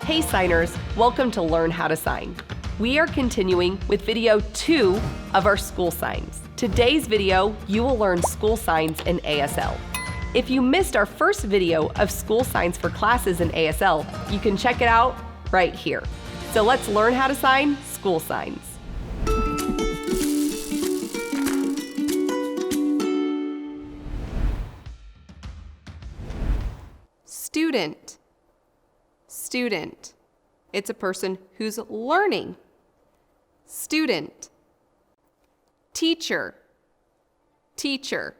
Hey signers, welcome to Learn How to Sign. We are continuing with video 2 of our school signs. Today's video, you will learn school signs in ASL. If you missed our first video of school signs for classes in ASL, you can check it out right here. So let's learn how to sign school signs. Student. Student. It's a person who's learning. Student. Teacher. Teacher.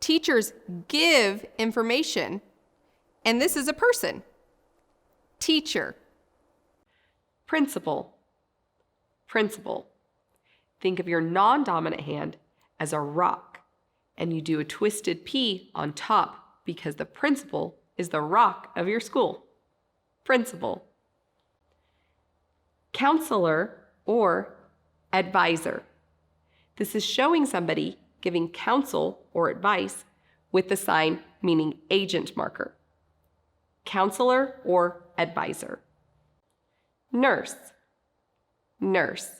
Teachers give information, and this is a person. Teacher. Principal. Principal. Think of your non-dominant hand as a rock, and you do a twisted P on top because the principal is the rock of your school. Principal. Counselor or advisor. This is showing somebody giving counsel or advice with the sign meaning agent marker. Counselor or advisor. Nurse. Nurse.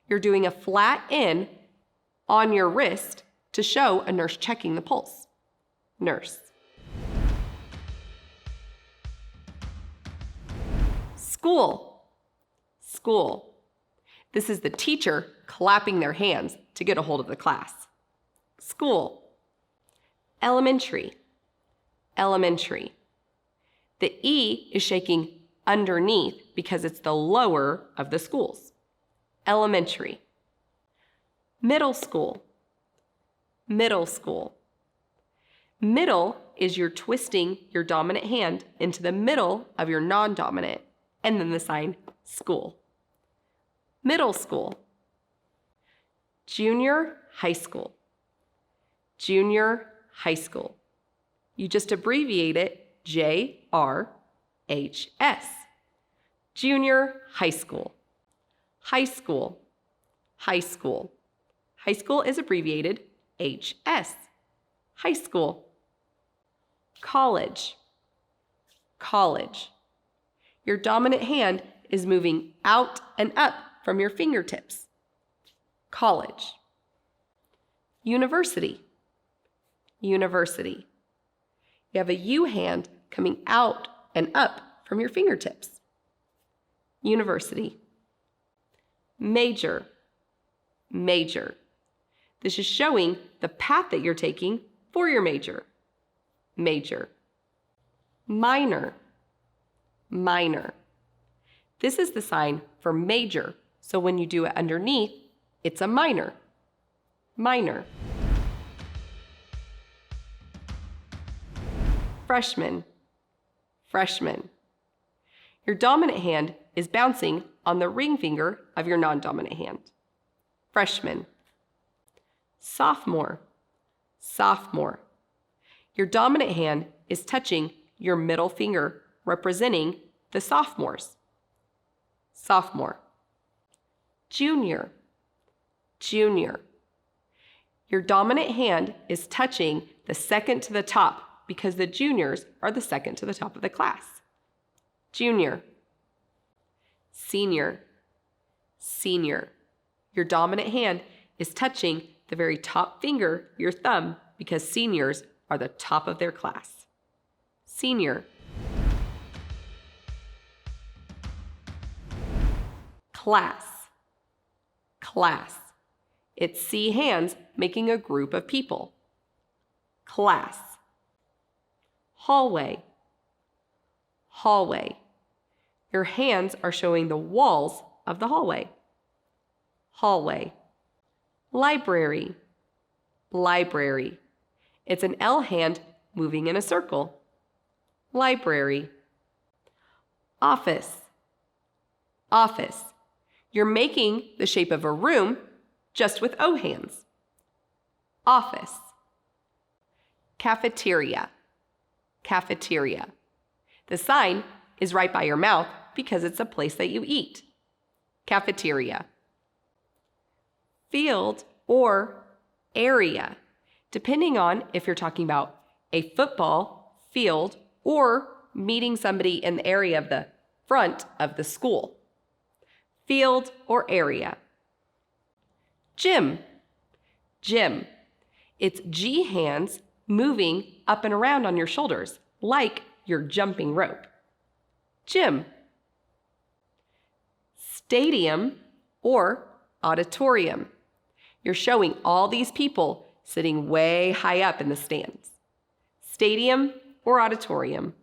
You're doing a flat N on your wrist to show a nurse checking the pulse. Nurse. School. School. This is the teacher clapping their hands to get a hold of the class. School. Elementary. Elementary. The E is shaking underneath because it's the lower of the schools. Elementary. Middle school. Middle school. Middle is you're twisting your dominant hand into the middle of your non-dominant, and then the sign school. Middle school. Junior high school. Junior high school. You just abbreviate it JRHS. Junior high school. High school. High school. High school is abbreviated HS. High school. College. College. Your dominant hand is moving out and up from your fingertips. College. University. University. You have a U hand coming out and up from your fingertips. University. Major. Major. This is showing the path that you're taking for your major. Major. Minor. Minor. This is the sign for major, so when you do it underneath, it's a minor. Minor. Freshman. Freshman. Your dominant hand is bouncing on the ring finger of your non-dominant hand. Freshman. Sophomore. Sophomore. Your dominant hand is touching your middle finger, representing the sophomores. Sophomore. Junior. Junior. Your dominant hand is touching the second to the top because the juniors are the second to the top of the class. Junior. Senior. Senior. Your dominant hand is touching the very top finger, your thumb, because seniors are the top of their class. Senior. Class. Class. It's C hands making a group of people. Class. Hallway. Hallway. Your hands are showing the walls of the hallway. Hallway. Library. Library. It's an L hand moving in a circle. Library. Office. Office. You're making the shape of a room just with O hands. Office. Cafeteria. Cafeteria. The sign is right by your mouth because it's a place that you eat. Cafeteria. Field or area, depending on if you're talking about a football field or meeting somebody in the area of the front of the school. Field or area. Gym. Gym. It's G hands moving up and around on your shoulders, like you're jumping rope. Gym. Stadium or auditorium. You're showing all these people sitting way high up in the stands. Stadium or auditorium.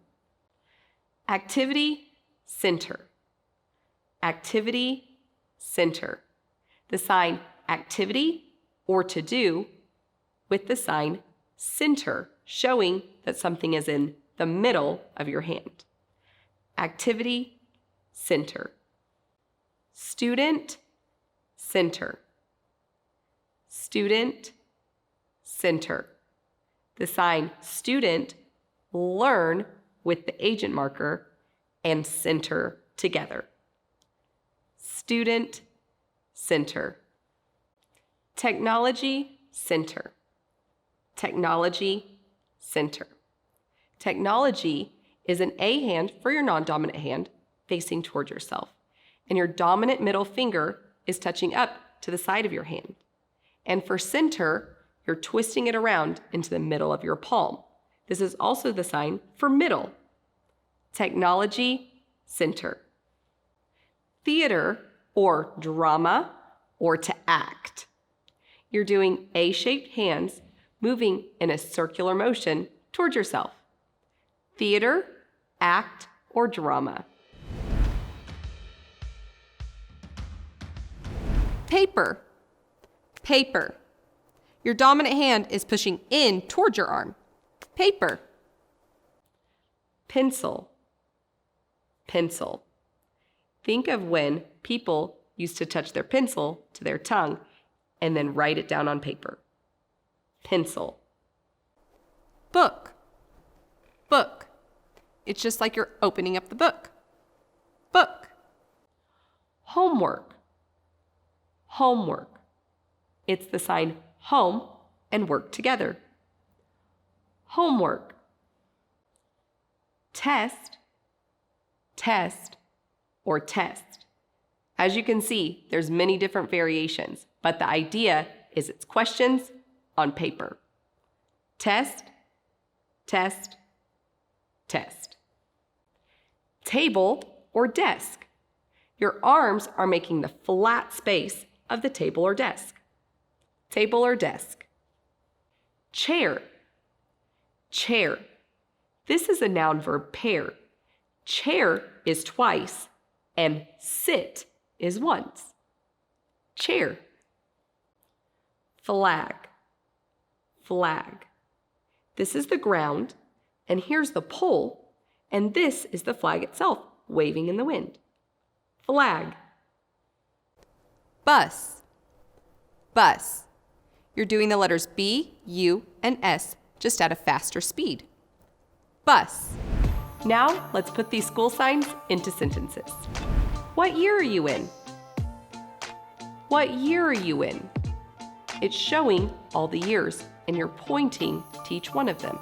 Activity center. Activity center. The sign activity or to do with the sign center, showing that something is in the middle of your hand. Activity center. Student center. Student center. The sign student, learn with the agent marker, and center together. Student center. Technology center. Technology center. Technology is an A hand for your non-dominant hand facing toward yourself, and your dominant middle finger is touching up to the side of your hand. And for center, you're twisting it around into the middle of your palm. This is also the sign for middle. Technology center. Theater or drama or to act. You're doing A-shaped hands moving in a circular motion toward yourself. Theater, act, or drama. Paper. Paper. Your dominant hand is pushing in toward your arm. Paper. Pencil. Pencil. Think of when people used to touch their pencil to their tongue and then write it down on paper. Pencil. Book. Book. It's just like you're opening up the book. Book. Homework. Homework. It's the sign home and work together. Homework. Test, test, or test. As you can see, there's many different variations, but the idea is it's questions on paper. Test, test, test. Table or desk. Your arms are making the flat space of the table or desk. Table or desk. Chair. Chair. This is a noun verb pair. Chair is twice and sit is once. Chair. Flag. Flag. This is the ground, and here's the pole, and this is the flag itself waving in the wind. Flag. Bus. Bus. You're doing the letters B, U, and S just at a faster speed. Bus. Now let's put these school signs into sentences. What year are you in? What year are you in? It's showing all the years, and you're pointing to each one of them.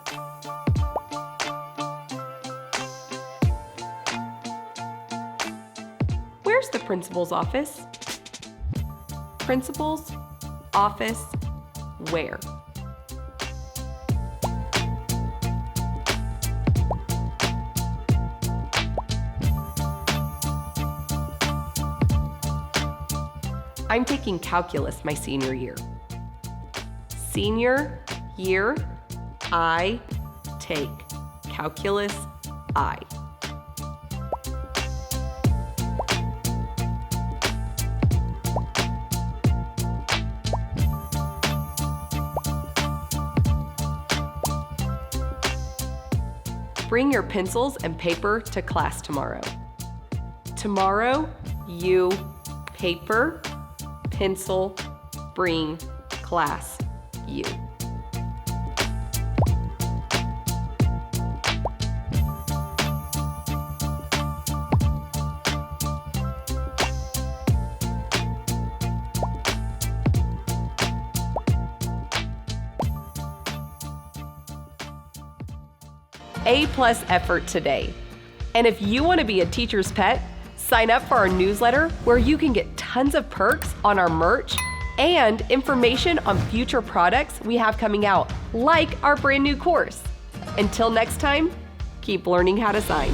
Where's the principal's office? Principal's office where? I'm taking calculus my senior year. Senior year, I take calculus, I. Bring your pencils and paper to class tomorrow. Tomorrow, you paper, pencil, bring, class, you. A+ effort today. And if you want to be a teacher's pet, sign up for our newsletter where you can get tons of perks on our merch and information on future products we have coming out, like our brand new course. Until next time, keep learning how to sign.